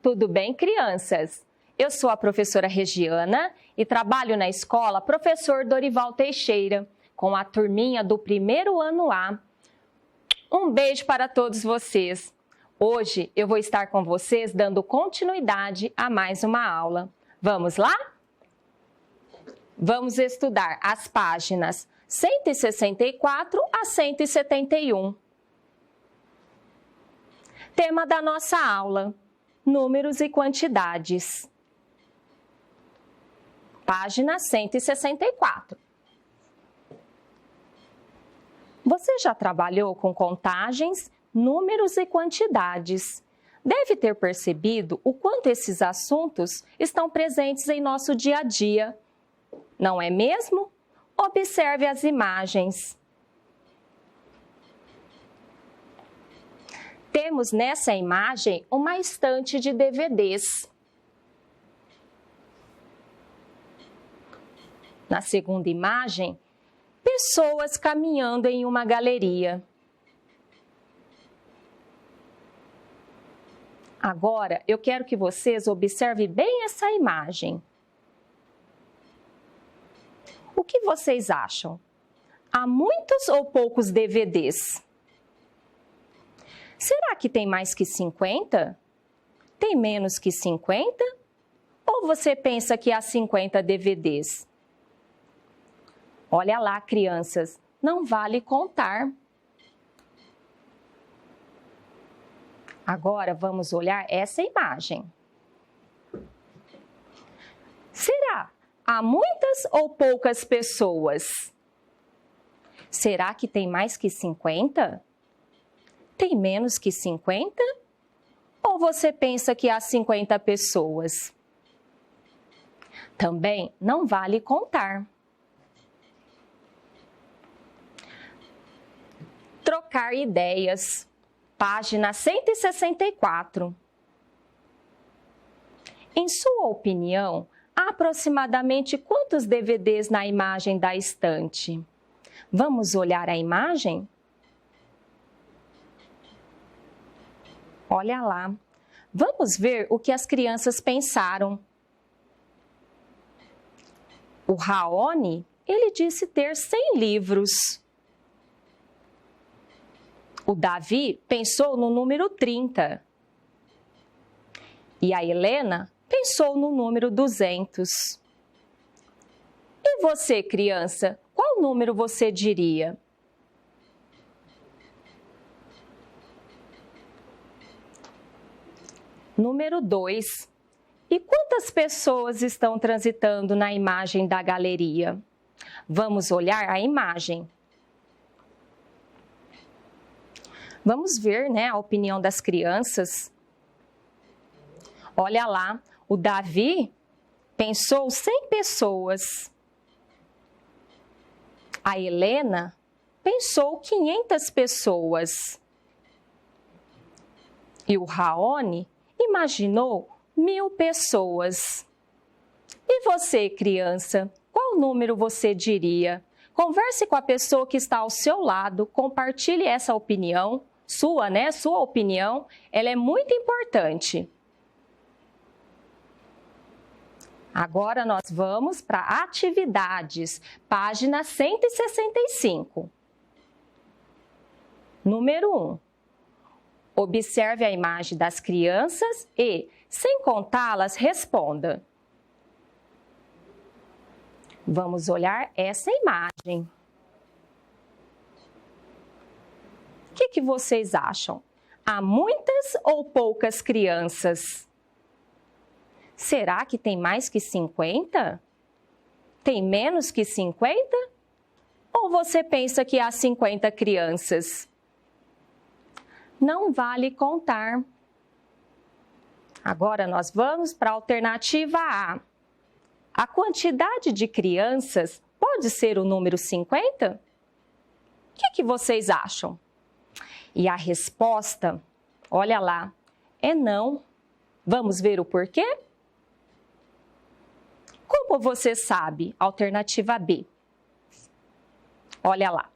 Tudo bem, crianças? Eu sou a professora Regiana e trabalho na escola Professor Dorival Teixeira, com a turminha do primeiro ano A. Um beijo para todos vocês. Hoje eu vou estar com vocês dando continuidade a mais uma aula. Vamos lá? Vamos estudar as páginas 164 a 171. Tema da nossa aula: números e quantidades. Página 164. Você já trabalhou com contagens, números e quantidades? Deve ter percebido o quanto esses assuntos estão presentes em nosso dia a dia. Não é mesmo? Observe as imagens. Temos nessa imagem uma estante de DVDs. Na segunda imagem, pessoas caminhando em uma galeria. Agora, eu quero que vocês observem bem essa imagem. O que vocês acham? Há muitos ou poucos DVDs? Será que tem mais que 50? Tem menos que 50? Ou você pensa que há 50 DVDs? Olha lá, crianças, não vale contar. Agora vamos olhar essa imagem. Será? Há muitas ou poucas pessoas? Será que tem mais que 50? Tem menos que 50? Ou você pensa que há 50 pessoas? Também não vale contar. Trocar ideias. Página 164. Em sua opinião, há aproximadamente quantos DVDs na imagem da estante? Vamos olhar a imagem? Olha lá. Vamos ver o que as crianças pensaram. O Raoni, ele disse ter 100 livros. O Davi pensou no número 30. E a Helena pensou no número 200. E você, criança, qual número você diria? Número 2. E quantas pessoas estão transitando na imagem da galeria? Vamos olhar a imagem. Vamos ver, a opinião das crianças. Olha lá, o Davi pensou 100 pessoas. A Helena pensou 500 pessoas. E o Raoni imaginou 1000 pessoas. E você, criança, qual número você diria? Converse com a pessoa que está ao seu lado, compartilhe essa opinião, sua opinião, ela é muito importante. Agora nós vamos para atividades, página 165. Número 1. Observe a imagem das crianças e, sem contá-las, responda. Vamos olhar essa imagem. O que vocês acham? Há muitas ou poucas crianças? Será que tem mais que 50? Tem menos que 50? Ou você pensa que há 50 crianças? Não vale contar. Agora nós vamos para a alternativa A. A quantidade de crianças pode ser o número 50? O que vocês acham? E a resposta, olha lá, é não. Vamos ver o porquê? Como você sabe? Alternativa B. Olha lá.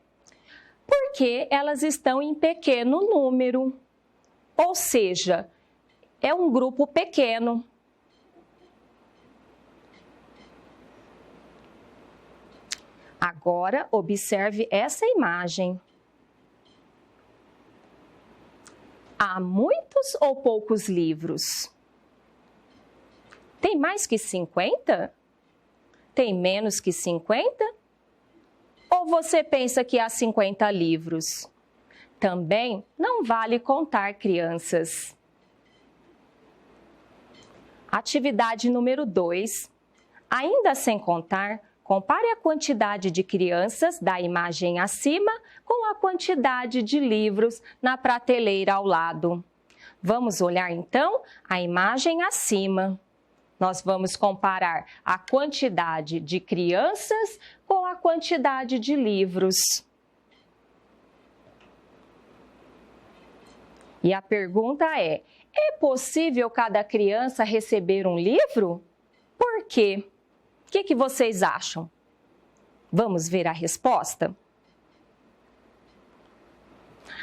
Porque elas estão em pequeno número. Ou seja, é um grupo pequeno. Agora, observe essa imagem. Há muitos ou poucos livros? Tem mais que 50? Tem menos que 50? Ou você pensa que há 50 livros? Também não vale contar, crianças. Atividade número 2. Ainda sem contar, compare a quantidade de crianças da imagem acima com a quantidade de livros na prateleira ao lado. Vamos olhar então a imagem acima. Nós vamos comparar a quantidade de crianças com a quantidade de livros. E a pergunta é possível cada criança receber um livro? Por quê? O que vocês acham? Vamos ver a resposta?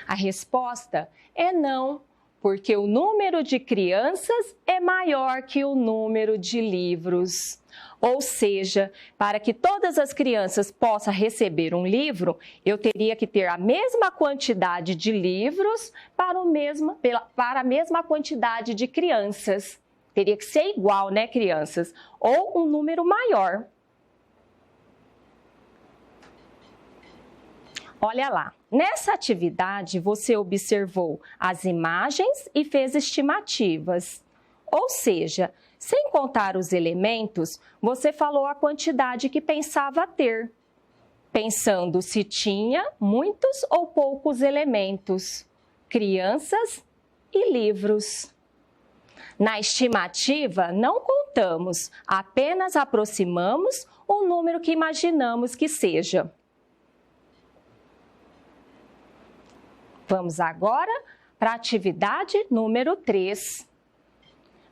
A resposta é não, porque o número de crianças é maior que o número de livros. Ou seja, para que todas as crianças possam receber um livro, eu teria que ter a mesma quantidade de livros para a mesma quantidade de crianças. Teria que ser igual, né, crianças? Ou um número maior. Olha lá, nessa atividade você observou as imagens e fez estimativas. Ou seja, sem contar os elementos, você falou a quantidade que pensava ter, pensando se tinha muitos ou poucos elementos, crianças e livros. Na estimativa, não contamos, apenas aproximamos o número que imaginamos que seja. Vamos agora para a atividade número 3.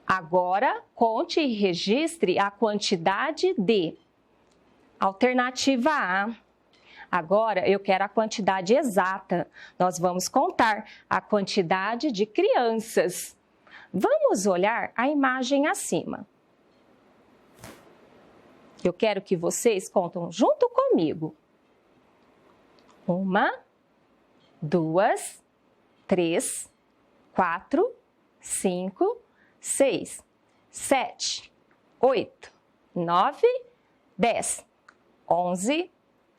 Agora, conte e registre a quantidade de. Alternativa A. Agora, eu quero a quantidade exata. Nós vamos contar a quantidade de crianças. Vamos olhar a imagem acima. Eu quero que vocês contem junto comigo. 1, 2, 3, 4, 5, 6, 7, 8, 9, 10, 11,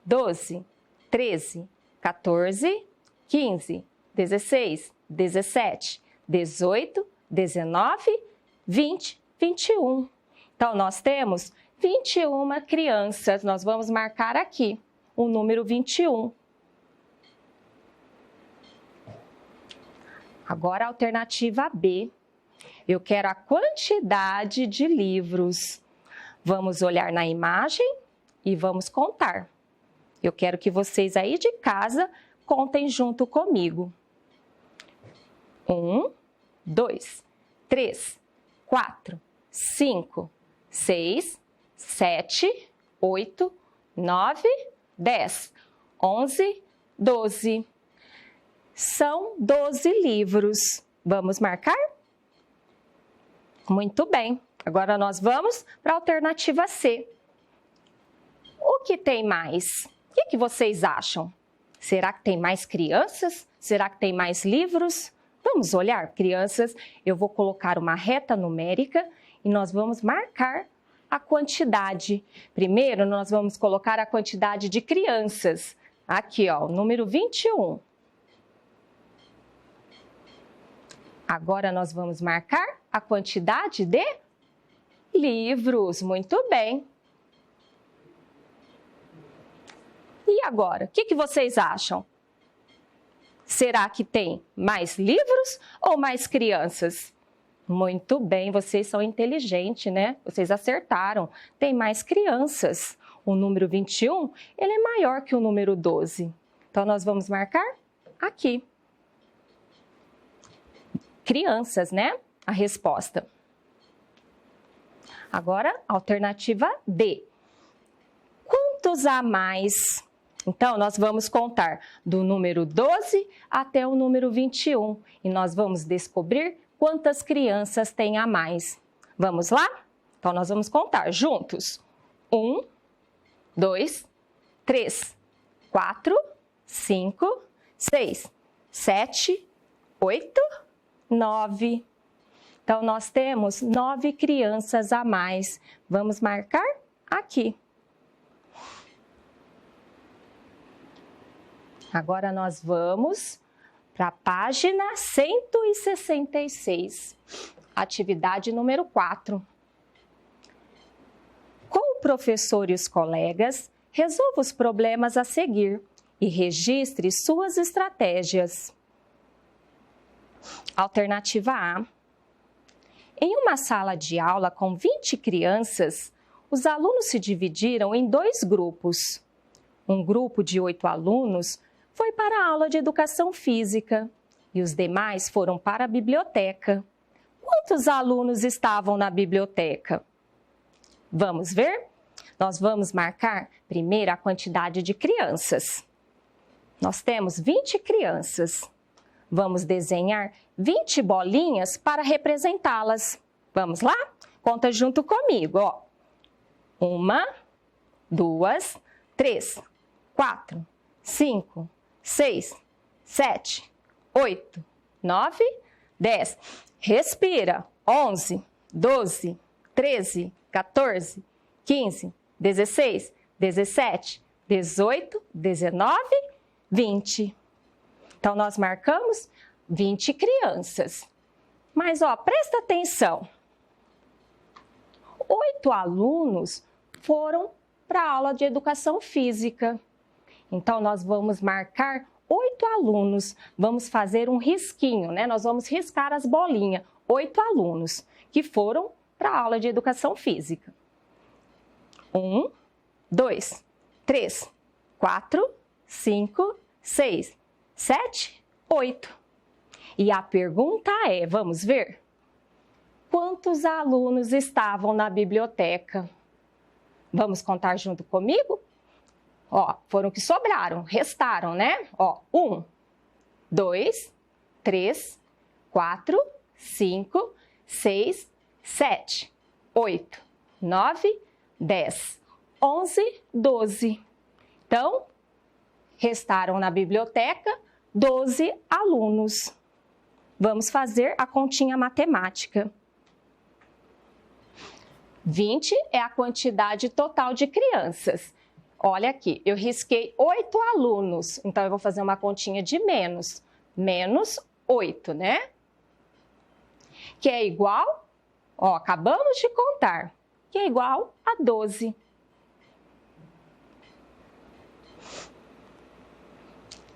12, 13, 14, 15, 16, 17, 18, 19, 20, 21. Então, nós temos 21 crianças. Nós vamos marcar aqui o número 21. Agora, a alternativa B. Eu quero a quantidade de livros. Vamos olhar na imagem e vamos contar. Eu quero que vocês aí de casa contem junto comigo. 1, 2, 3, 4, 5, 6, 7, 8, 9, 10, 11, 12. São 12 livros. Vamos marcar? Muito bem. Agora nós vamos para a alternativa C. O que tem mais? O que vocês acham? Será que tem mais crianças? Será que tem mais livros? Vamos olhar, crianças. Eu vou colocar uma reta numérica e nós vamos marcar a quantidade. Primeiro, nós vamos colocar a quantidade de crianças. Aqui, ó, o número 21. Agora, nós vamos marcar a quantidade de livros. Muito bem. E agora, o que vocês acham? Será que tem mais livros ou mais crianças? Muito bem, vocês são inteligentes, né? Vocês acertaram. Tem mais crianças. O número 21, ele é maior que o número 12. Então, nós vamos marcar aqui. Crianças, né? A resposta. Agora, alternativa D. Quantos a mais? Então, nós vamos contar do número 12 até o número 21 e nós vamos descobrir quantas crianças tem a mais. Vamos lá? Então, nós vamos contar juntos. 1, 2, 3, 4, 5, 6, 7, 8, 9. Então, nós temos 9 crianças a mais. Vamos marcar aqui. Agora, nós vamos para a página 166, atividade número 4. Com o professor e os colegas, resolva os problemas a seguir e registre suas estratégias. Alternativa A. Em uma sala de aula com 20 crianças, os alunos se dividiram em 2 grupos. Um grupo de 8 alunos foi para a aula de educação física e os demais foram para a biblioteca. Quantos alunos estavam na biblioteca? Vamos ver? Nós vamos marcar primeiro a quantidade de crianças. Nós temos 20 crianças. Vamos desenhar 20 bolinhas para representá-las. Vamos lá? Conta junto comigo, ó. 1, 2, 3, 4, 5, 6, 7, 8, 9, 10. Respira. 11, 12, 13, 14, 15, 16, 17, 18, 19, 20. Então, nós marcamos 20 crianças. Mas, ó, presta atenção. 8 alunos foram para a aula de educação física. Então, nós vamos marcar 8 alunos. Vamos fazer um risquinho, né? Nós vamos riscar as bolinhas. 8 alunos que foram para a aula de educação física. 1, 2, 3, 4, 5, 6, 7, 8. E a pergunta é, vamos ver? Quantos alunos estavam na biblioteca? Vamos contar junto comigo? Ó, foram que sobraram, restaram, né? Ó, 1, 2, 3, 4, 5, 6, 7, 8, 9, 10, 11, 12. Então, restaram na biblioteca 12 alunos. Vamos fazer a continha matemática. 20 é a quantidade total de crianças. Olha aqui, eu risquei 8 alunos, então eu vou fazer uma continha de menos. Menos 8, né? Que é igual, ó, acabamos de contar, que é igual a 12.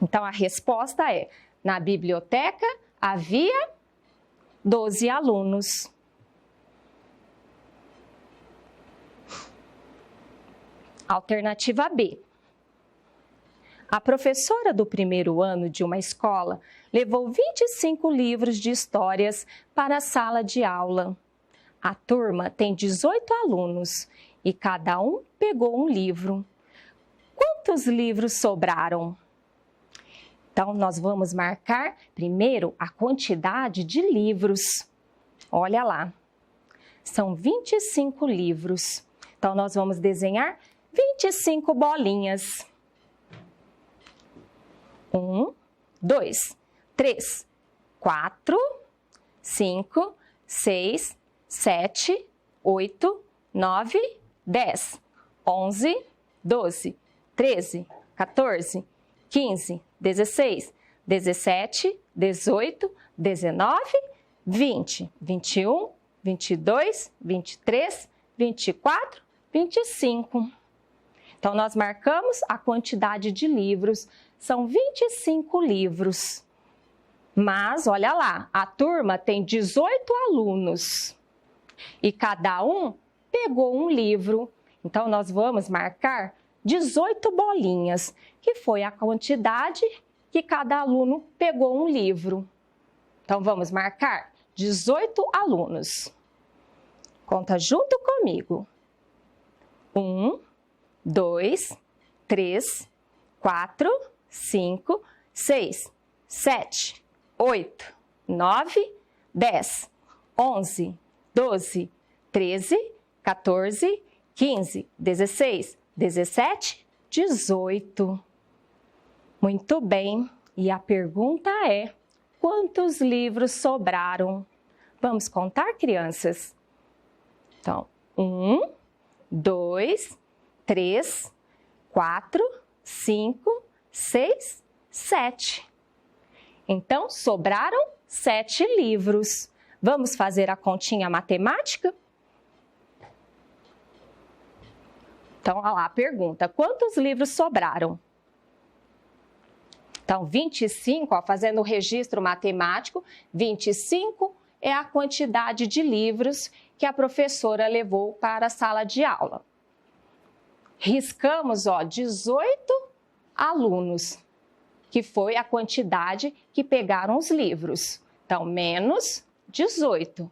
Então, a resposta é, na biblioteca havia 12 alunos. Alternativa B. A professora do primeiro ano de uma escola levou 25 livros de histórias para a sala de aula. A turma tem 18 alunos e cada um pegou um livro. Quantos livros sobraram? Então, nós vamos marcar primeiro a quantidade de livros. Olha lá, são 25 livros. Então, nós vamos desenhar 25 bolinhas. 1, 2, 3, 4, 5, 6, 7, 8, 9, 10, 11, 12, 13, 14, 15, 16, 17, 18, 19, 20, 21, 22, 23, 24, 25. Então, nós marcamos a quantidade de livros, são 25 livros. Mas, olha lá, a turma tem 18 alunos e cada um pegou um livro. Então, nós vamos marcar 18 bolinhas, que foi a quantidade que cada aluno pegou um livro. Então, vamos marcar 18 alunos. Conta junto comigo. 1, 2, 3, 4, 5, 6, 7, 8, 9, 10, 11, 12, 13, 14, 15, 16, 17, 18. Muito bem. E a pergunta é: quantos livros sobraram? Vamos contar, crianças? Então, 1, 2, 3, 4, 5, 6, 7. Então, sobraram 7 livros. Vamos fazer a continha matemática? Então, olha lá a pergunta: quantos livros sobraram? Então, 25, ó, fazendo o registro matemático, 25 é a quantidade de livros que a professora levou para a sala de aula. Riscamos, ó, 18 alunos, que foi a quantidade que pegaram os livros. Então, menos 18,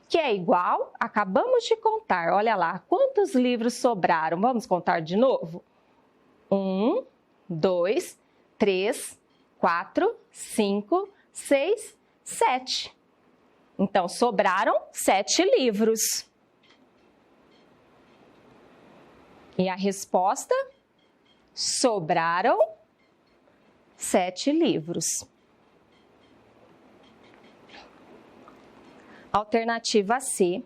que é igual, acabamos de contar, olha lá, quantos livros sobraram? Vamos contar de novo? 1, 2, 3, 4, 5, 6, 7. Então, sobraram 7 livros. E a resposta? Sobraram 7 livros. Alternativa C.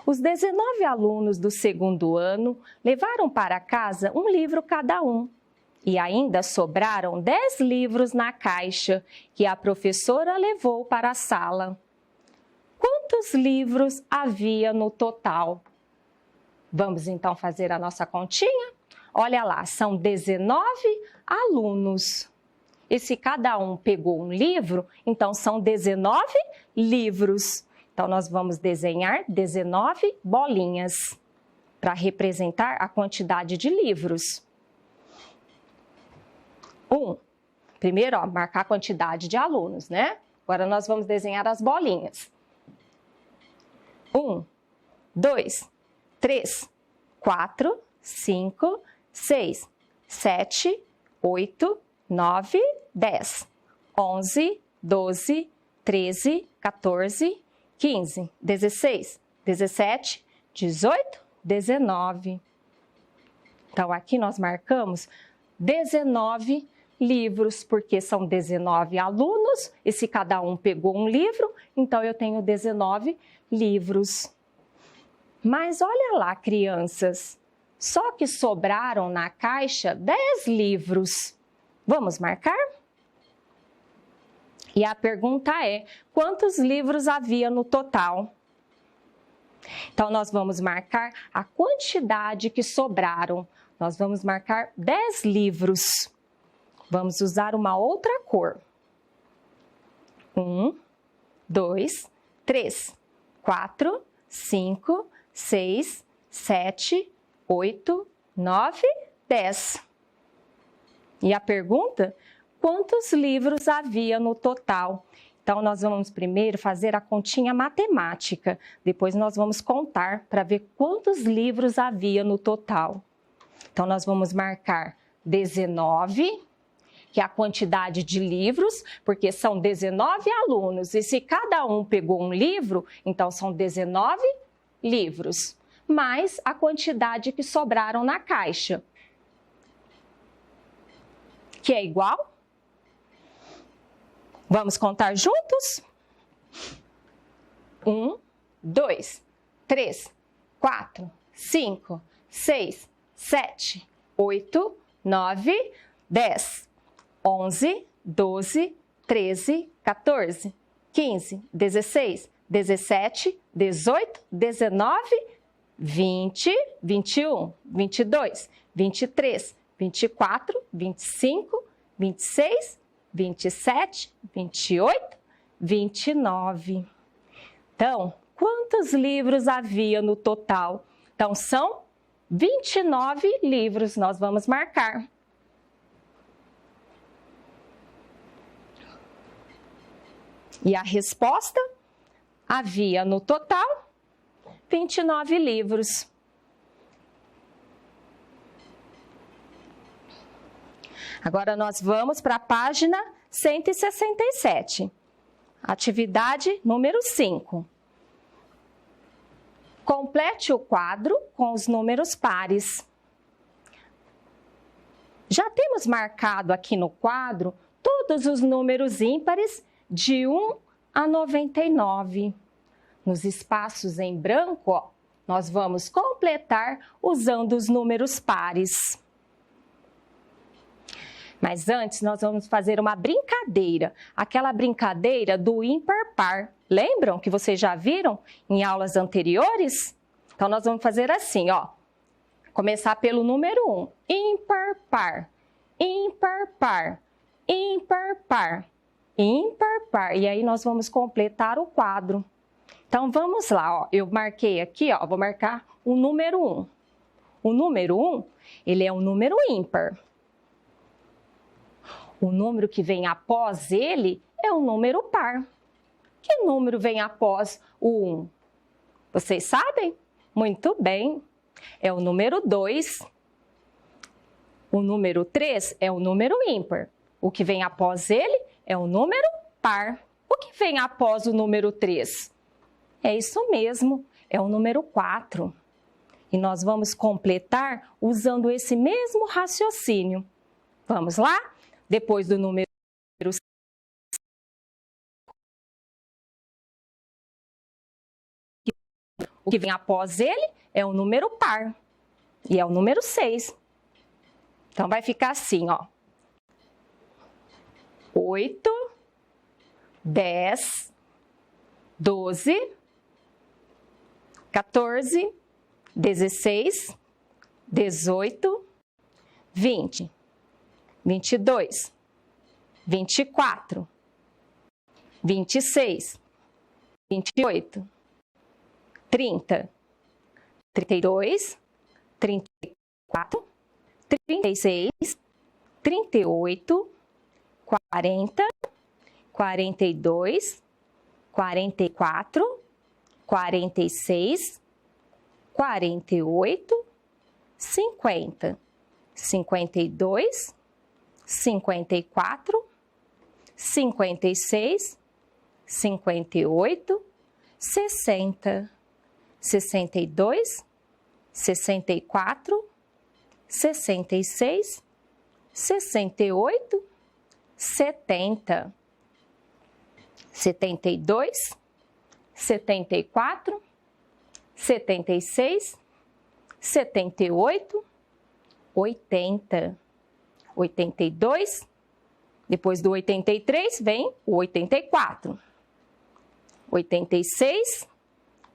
Os 19 alunos do segundo ano levaram para casa um livro cada um. E ainda sobraram 10 livros na caixa que a professora levou para a sala. Quantos livros havia no total? Vamos então fazer a nossa continha? Olha lá, são 19 alunos. E se cada um pegou um livro, então são 19 livros. Então, nós vamos desenhar 19 bolinhas para representar a quantidade de livros. Primeiro, ó, marcar a quantidade de alunos, né? Agora, nós vamos desenhar as bolinhas. 1, 2, 3, 4, 5, 6, 7, 8, 9, 10, 11, 12, 13, 14, 15, 16, 17, 18, 19. Então, aqui nós marcamos 19 livros, porque são 19 alunos, e se cada um pegou um livro, então eu tenho 19 livros. Mas olha lá, crianças, só que sobraram na caixa 10 livros. Vamos marcar? E a pergunta é: quantos livros havia no total? Então, nós vamos marcar a quantidade que sobraram. Nós vamos marcar 10 livros. Vamos usar uma outra cor. 1, 2, 3, 4, 5, 6, 7, 8, 9, 10. E a pergunta? Quantos livros havia no total? Então, nós vamos primeiro fazer a continha matemática. Depois, nós vamos contar para ver quantos livros havia no total. Então, nós vamos marcar 19, que é a quantidade de livros, porque são 19 alunos. E se cada um pegou um livro, então são 19 livros, mais a quantidade que sobraram na caixa, que é igual? Vamos contar juntos? 1, 2, 3, 4, 5, 6, 7, 8, 9, 10, 11, 12, 13, 14, 15, 16, 17, 18, 19, 20, 21, 22, 23, 24, 25, 26, 27, 28, 29. Então, quantos livros havia no total? Então, são 29 livros, nós vamos marcar. E a resposta? Havia no total 29 livros. Agora nós vamos para a página 167. Atividade número 5. Complete o quadro com os números pares. Já temos marcado aqui no quadro todos os números ímpares de 1 a 99. Nos espaços em branco, ó, nós vamos completar usando os números pares. Mas antes, nós vamos fazer uma brincadeira, aquela brincadeira do ímpar-par. Lembram que vocês já viram em aulas anteriores? Então, nós vamos fazer assim, ó. Começar pelo número 1. Ímpar-par, ímpar-par, ímpar-par, ímpar-par. E aí, nós vamos completar o quadro. Então, vamos lá, ó. Eu marquei aqui, ó, vou marcar o número 1. O número 1, ele é um número ímpar. O número que vem após ele é um número par. Que número vem após o 1? Vocês sabem? Muito bem. É o número 2. O número 3 é o número ímpar. O que vem após ele é o número par. O que vem após o número 3? É isso mesmo, é o número 4. E nós vamos completar usando esse mesmo raciocínio. Vamos lá? Depois do número 5, o que vem após ele é o número par. E é o número 6. Então, vai ficar assim, ó. 8, 10, 12, 14, 16, 18, 20, 22, 24, 26, 28, 30, 32, 34, 36, 38, 40, 42, 44, 46, 48, 50, 52, 54, 56, 58, 60, 62, 64, 66, 68, 70, 72, 74, 76, 78, 80, 82, depois do 83 vem o 84, 86,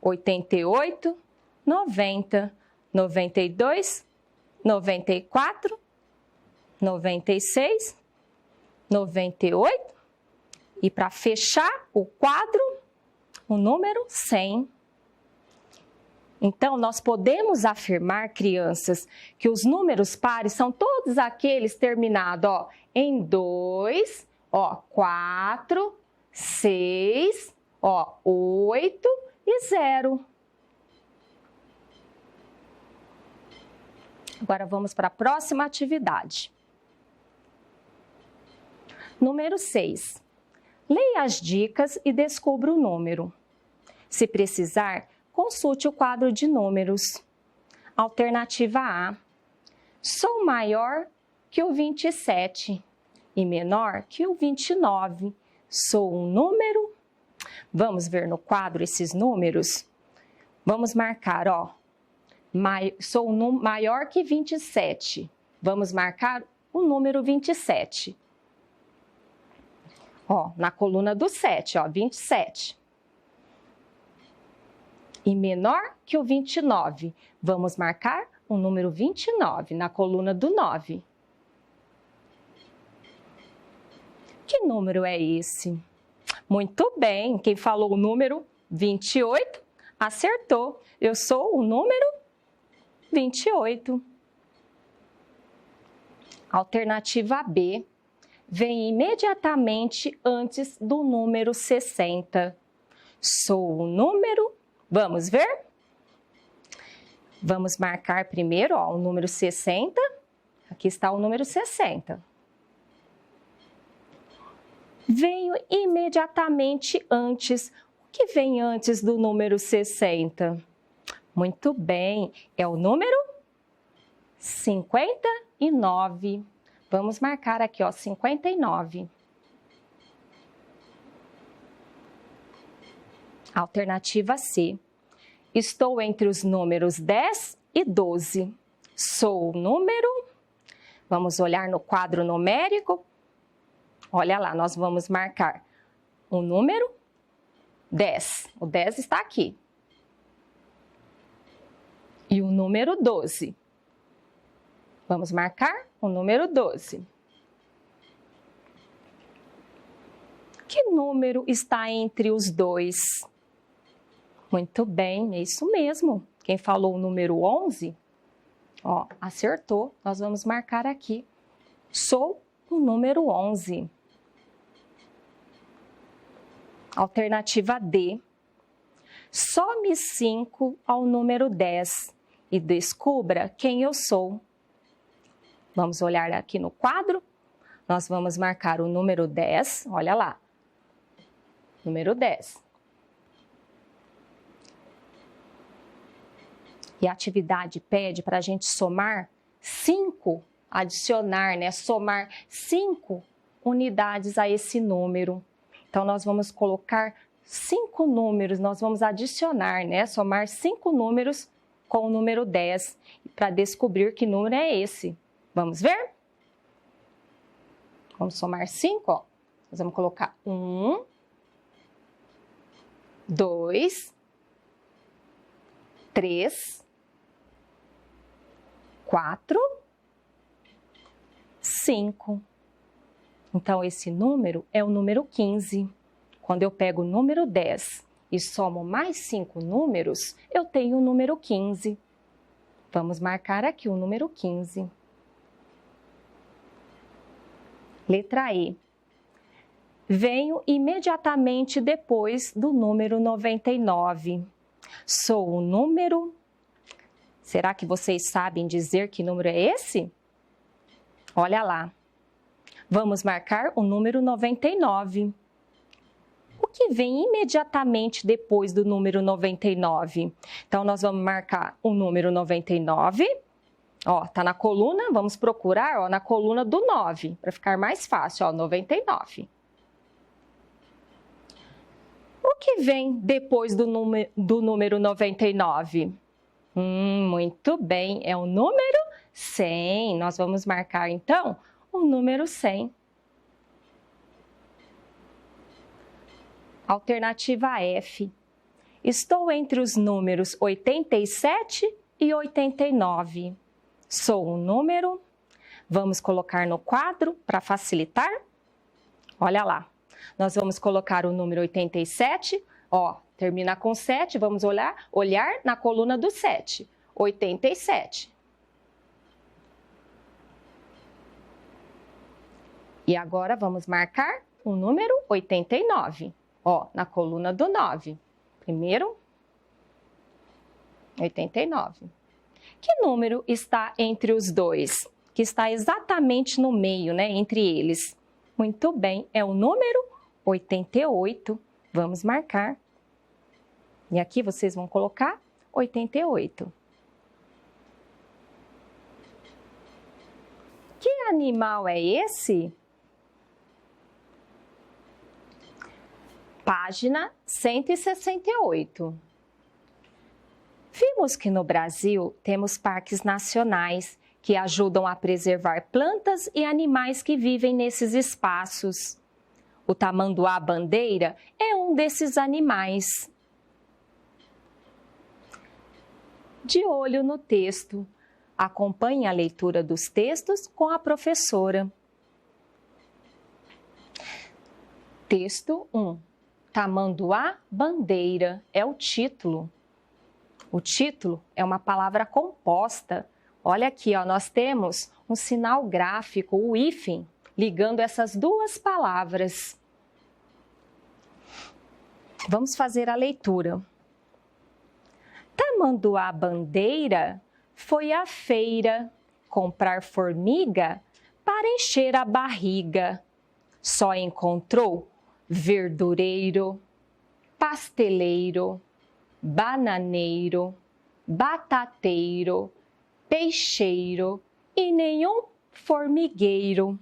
88, 90, 92, 94, 96, 98 e para fechar o quadro, o número 100. Então, nós podemos afirmar, crianças, que os números pares são todos aqueles terminados ó, em 2, ó, 4, 6, ó, 8 e 0. Agora, vamos para a próxima atividade. Número 6. Leia as dicas e descubra o número. Se precisar, consulte o quadro de números. Alternativa A. Sou maior que o 27 e menor que o 29. Sou um número? Vamos ver no quadro esses números? Vamos marcar, ó. Sou maior que 27. Vamos marcar o número 27. Ó, na coluna do 7, ó, 27. E menor que o 29. Vamos marcar o número 29 na coluna do 9. Que número é esse? Muito bem, quem falou o número 28 acertou. Eu sou o número 28. Alternativa B. Vem imediatamente antes do número 60. Sou o número... Vamos ver? Vamos marcar primeiro ó, o número 60. Aqui está o número 60. venho imediatamente antes. O que vem antes do número 60? Muito bem, é o número 59. Vamos marcar aqui, ó, 59. Alternativa C. Estou entre os números 10 e 12. Sou o número... Vamos olhar no quadro numérico. Olha lá, nós vamos marcar o número 10. O 10 está aqui. E o número 12. Vamos marcar o número 12. Que número está entre os dois? Muito bem, é isso mesmo. Quem falou o número 11, ó, acertou. Nós vamos marcar aqui. Sou o número 11. Alternativa D. Some 5 ao número 10 e descubra quem eu sou. Vamos olhar aqui no quadro. Nós vamos marcar o número 10. Olha lá. Número 10. E a atividade pede para a gente somar 5, adicionar, né? Somar 5 unidades a esse número. Então, nós vamos colocar 5 números, nós vamos adicionar, né? Somar 5 números com o número 10 para descobrir que número é esse. Vamos ver? Vamos somar 5, ó. Nós vamos colocar 1, 2, 3, 4, 5. Então, esse número é o número 15. Quando eu pego o número 10 e somo mais 5 números, eu tenho o número 15. Vamos marcar aqui o número 15. Letra E. Venho imediatamente depois do número 99. Sou o número... Será que vocês sabem dizer que número é esse? Olha lá. Vamos marcar o número 99. O que vem imediatamente depois do número 99? Então, nós vamos marcar o número 99. Ó, tá na coluna, vamos procurar, ó, na coluna do 9, para ficar mais fácil, ó, 99. O que vem depois do número 99? Muito bem, é o número 100. Nós vamos marcar, então, o número 100. Alternativa F. Estou entre os números 87 e 89. Sou um número. Vamos colocar no quadro para facilitar. Olha lá. Nós vamos colocar o número 87. Ó, termina com 7. Vamos olhar na coluna do 7. 87. E agora vamos marcar o número 89. Ó, na coluna do 9. Primeiro, 89. Que número está entre os dois? Que está exatamente no meio, né? Entre eles. Muito bem, é o número 88. Vamos marcar. E aqui vocês vão colocar 88. Que animal é esse? Página 168. Vimos que no Brasil temos parques nacionais que ajudam a preservar plantas e animais que vivem nesses espaços. O tamanduá-bandeira é um desses animais. De olho no texto. Acompanhe a leitura dos textos com a professora. Texto 1. Tamanduá-bandeira é o título. O título é uma palavra composta. Olha aqui, ó, nós temos um sinal gráfico, o hífen, ligando essas duas palavras. Vamos fazer a leitura. Tamanduá-bandeira foi à feira comprar formiga para encher a barriga. só encontrou verdureiro, pasteleiro, bananeiro, batateiro, peixeiro e nenhum formigueiro.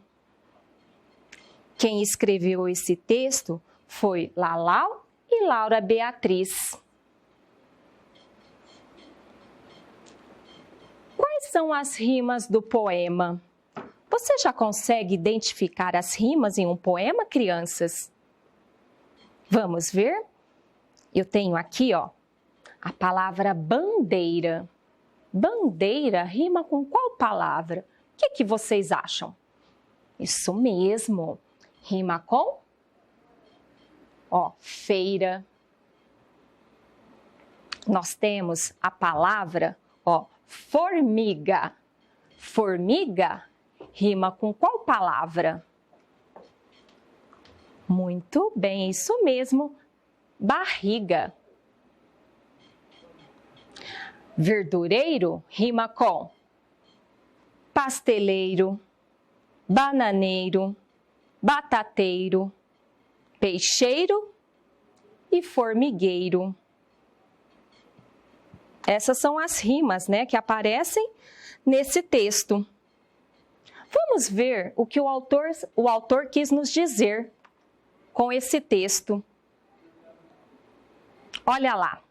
Quem escreveu esse texto foi Lalau e Laura Beatriz. Quais são as rimas do poema? Você já consegue identificar as rimas em um poema, crianças? Vamos ver? Eu tenho aqui, ó, a palavra bandeira. Bandeira rima com qual palavra? O que vocês acham? Isso mesmo, rima com, ó, feira. Nós temos a palavra, ó, formiga. Formiga rima com qual palavra? Muito bem, isso mesmo, barriga. Verdureiro rima com pasteleiro, bananeiro, batateiro, peixeiro e formigueiro. Essas são as rimas, né, que aparecem nesse texto. Vamos ver o que o autor quis nos dizer com esse texto. Olha lá.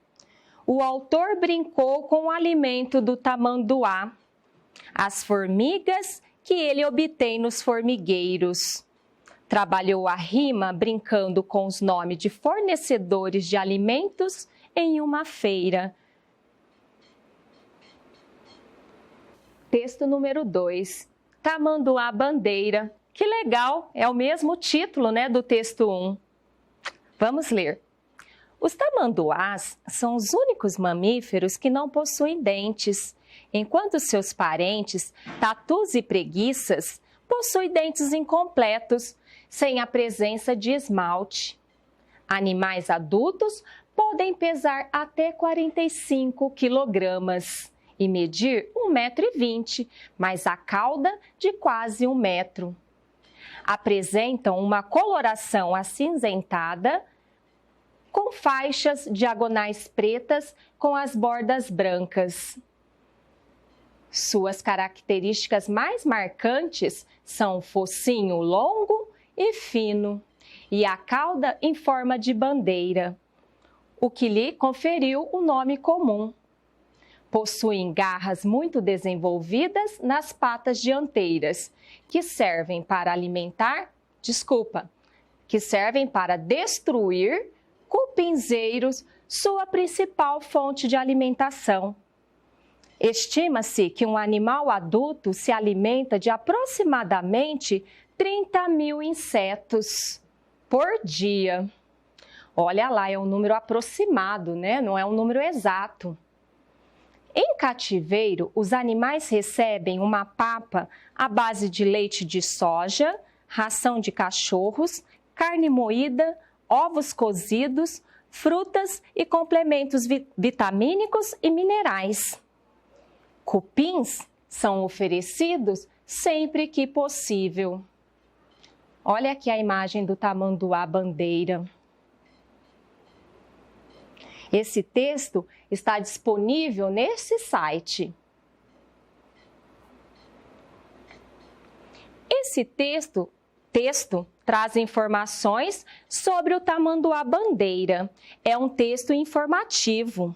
O autor brincou com o alimento do tamanduá, as formigas que ele obtém nos formigueiros. Trabalhou a rima brincando com os nomes de fornecedores de alimentos em uma feira. Texto número 2. Tamanduá bandeira. Que legal, é o mesmo título, né, do texto 1. Vamos ler. Os tamanduás são os únicos mamíferos que não possuem dentes, enquanto seus parentes, tatus e preguiças, possuem dentes incompletos, sem a presença de esmalte. Animais adultos podem pesar até 45 quilogramas e medir 1,20 m, mas a cauda de quase 1 metro. Apresentam uma coloração acinzentada, com faixas diagonais pretas com as bordas brancas. Suas características mais marcantes são o focinho longo e fino e a cauda em forma de bandeira, o que lhe conferiu o nome comum. Possuem garras muito desenvolvidas nas patas dianteiras, que servem para destruir cupinzeiros, sua principal fonte de alimentação. Estima-se que um animal adulto se alimenta de aproximadamente 30 mil insetos por dia. Olha lá, é um número aproximado, né? Não é um número exato. Em cativeiro, os animais recebem uma papa à base de leite de soja, ração de cachorros, carne moída, ovos cozidos, frutas e complementos vitamínicos e minerais. Cupins são oferecidos sempre que possível. Olha aqui a imagem do tamanduá bandeira. Esse texto está disponível nesse site. Esse texto traz informações sobre o tamanduá bandeira. É um texto informativo.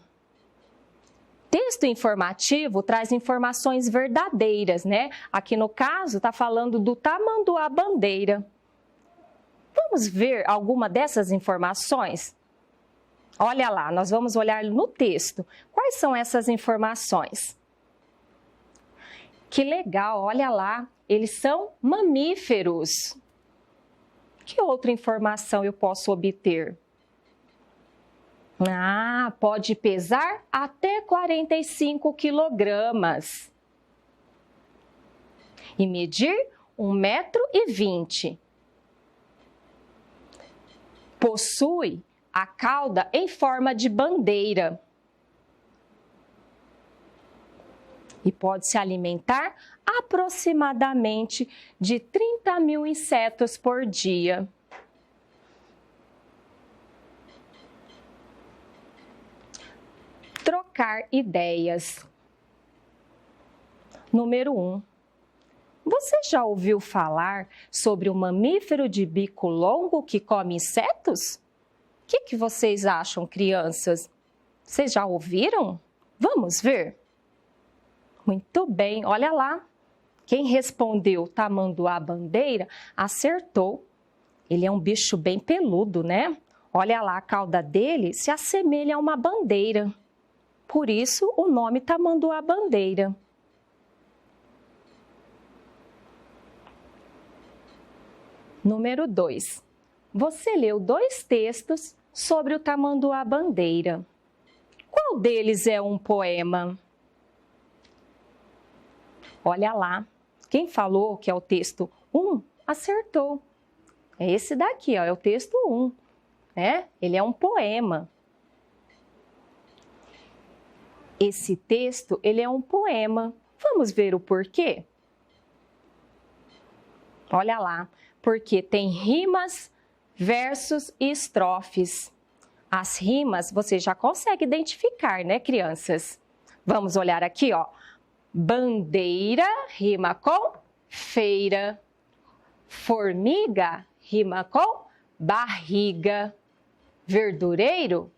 Texto informativo traz informações verdadeiras, né? Aqui no caso está falando do tamanduá bandeira. Vamos ver alguma dessas informações? Olha lá, nós vamos olhar no texto. Quais são essas informações? Que legal, olha lá, eles são mamíferos. Que outra informação eu posso obter? Pode pesar até 45 quilogramas e medir 1,20 m. Possui a cauda em forma de bandeira. e pode se alimentar aproximadamente de 30 mil insetos por dia. Trocar ideias. Número 1. Você já ouviu falar sobre o mamífero de bico longo que come insetos? O que vocês acham, crianças? Vocês já ouviram? Vamos ver? Muito bem, olha lá. Quem respondeu tamanduá-bandeira acertou. Ele é um bicho bem peludo, né? Olha lá, a cauda dele se assemelha a uma bandeira. Por isso, o nome tamanduá-bandeira. Número 2. Você leu 2 textos sobre o tamanduá-bandeira. Qual deles é um poema? Olha lá, quem falou que é o texto 1, acertou. É esse daqui, ó, é o texto 1, né? Ele é um poema. Esse texto, ele é um poema. Vamos ver o porquê? Olha lá, porque tem rimas, versos e estrofes. As rimas você já consegue identificar, né, crianças? Vamos olhar aqui, ó. Bandeira rima com feira. Formiga rima com barriga. Verdureiro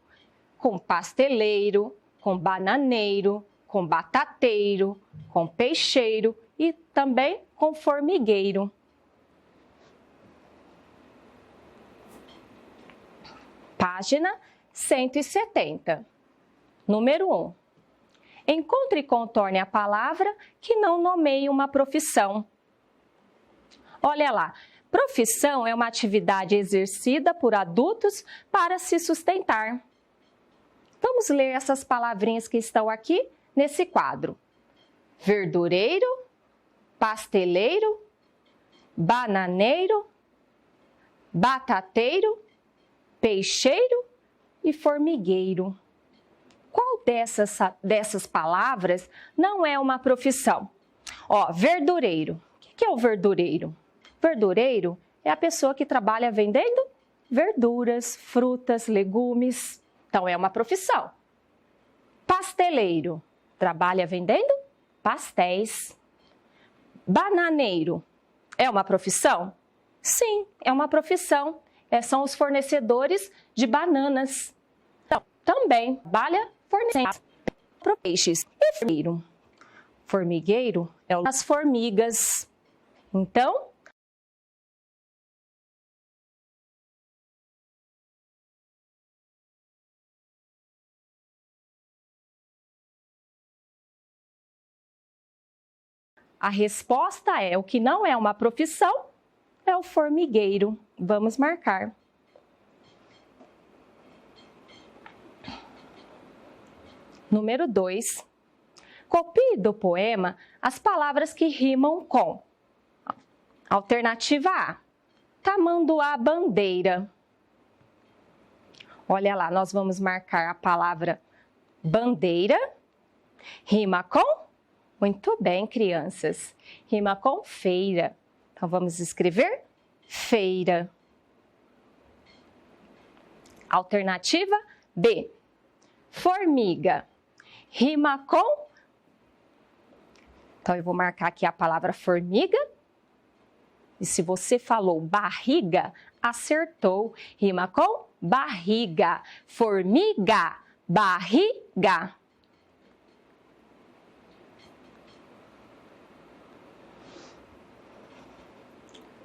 com pasteleiro, com bananeiro, com batateiro, com peixeiro e também com formigueiro. Página 170. Número 1. Encontre e contorne a palavra que não nomeie uma profissão. Olha lá, profissão é uma atividade exercida por adultos para se sustentar. Vamos ler essas palavrinhas que estão aqui nesse quadro. Verdureiro, pasteleiro, bananeiro, batateiro, peixeiro e formigueiro. Qual dessas palavras não é uma profissão? Ó, verdureiro. O que é o verdureiro? Verdureiro é a pessoa que trabalha vendendo verduras, frutas, legumes. Então, é uma profissão. Pasteleiro. Trabalha vendendo pastéis. Bananeiro. É uma profissão? Sim, é uma profissão. São os fornecedores de bananas. Então, também trabalha fornecendo peixes. E formigueiro? Formigueiro é as formigas. Então, a resposta é: o que não é uma profissão é o formigueiro. Vamos marcar. Número 2. Copie do poema as palavras que rimam com. Alternativa A. Tamanduá-bandeira. Olha lá, nós vamos marcar a palavra bandeira. Rima com? Muito bem, crianças. Rima com feira. Então, vamos escrever feira. Alternativa B. Formiga. Rima com? Então, eu vou marcar aqui a palavra formiga. E se você falou barriga, acertou. Rima com barriga. Formiga, barriga.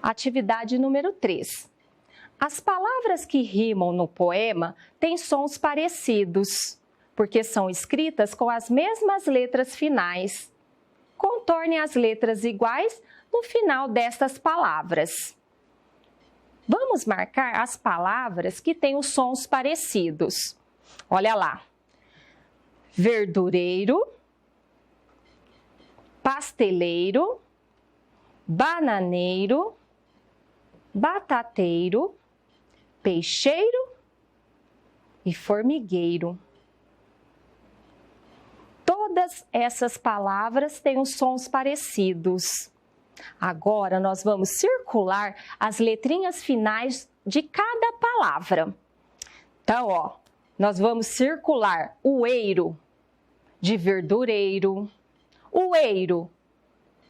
Atividade número 3. As palavras que rimam no poema têm sons parecidos, porque são escritas com as mesmas letras finais. Contorne as letras iguais no final destas palavras. Vamos marcar as palavras que têm os sons parecidos. Olha lá. Verdureiro, pasteleiro, bananeiro, batateiro, peixeiro e formigueiro. todas essas palavras têm os sons parecidos. Agora, nós vamos circular as letrinhas finais de cada palavra. Então, ó, nós vamos circular o eiro de verdureiro, o eiro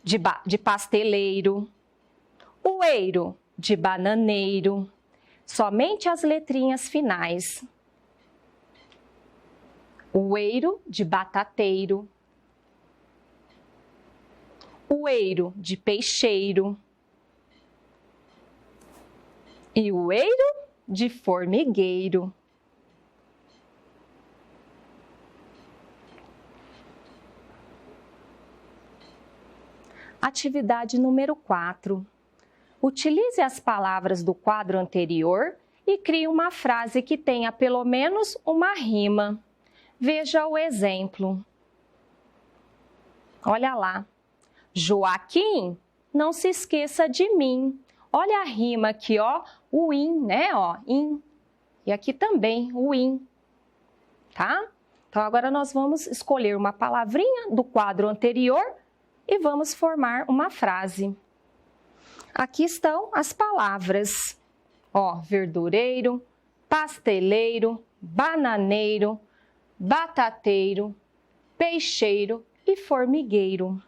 de pasteleiro, o eiro de bananeiro, somente as letrinhas finais. O eiro de batateiro, o eiro de peixeiro e o eiro de formigueiro. Atividade número 4. Utilize as palavras do quadro anterior e crie uma frase que tenha pelo menos uma rima. Veja o exemplo. Olha lá. Joaquim, não se esqueça de mim. Olha a rima aqui, ó, o in, né, ó, in. E aqui também, o in, tá? Então, agora nós vamos escolher uma palavrinha do quadro anterior e vamos formar uma frase. Aqui estão as palavras, ó, verdureiro, pasteleiro, bananeiro, batateiro, peixeiro e formigueiro.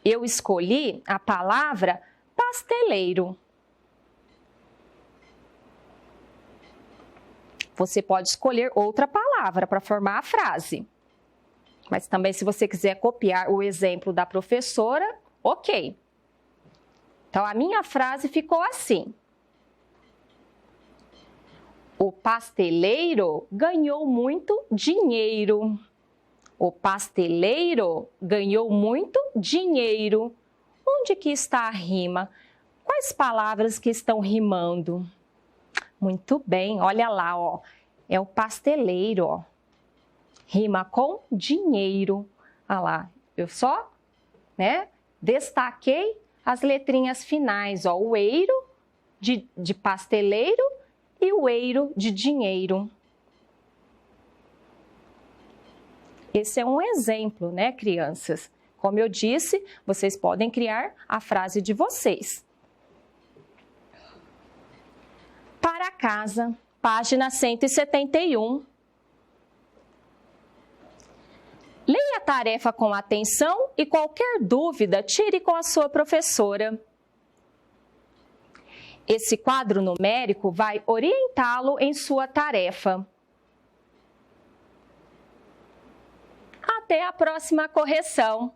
Eu escolhi a palavra pasteleiro. Você pode escolher outra palavra para formar a frase. Mas também, se você quiser copiar o exemplo da professora, ok. Então, a minha frase ficou assim. O pasteleiro ganhou muito dinheiro. O pasteleiro ganhou muito dinheiro. Onde que está a rima? Quais palavras que estão rimando? Muito bem, olha lá, ó. É o pasteleiro, ó. Rima com dinheiro. Olha lá, eu só, né, destaquei as letrinhas finais, ó. O eiro de pasteleiro e o eiro de dinheiro. Esse é um exemplo, né, crianças? Como eu disse, vocês podem criar a frase de vocês. Para casa, página 171. Leia a tarefa com atenção e qualquer dúvida tire com a sua professora. Esse quadro numérico vai orientá-lo em sua tarefa. Até a próxima correção!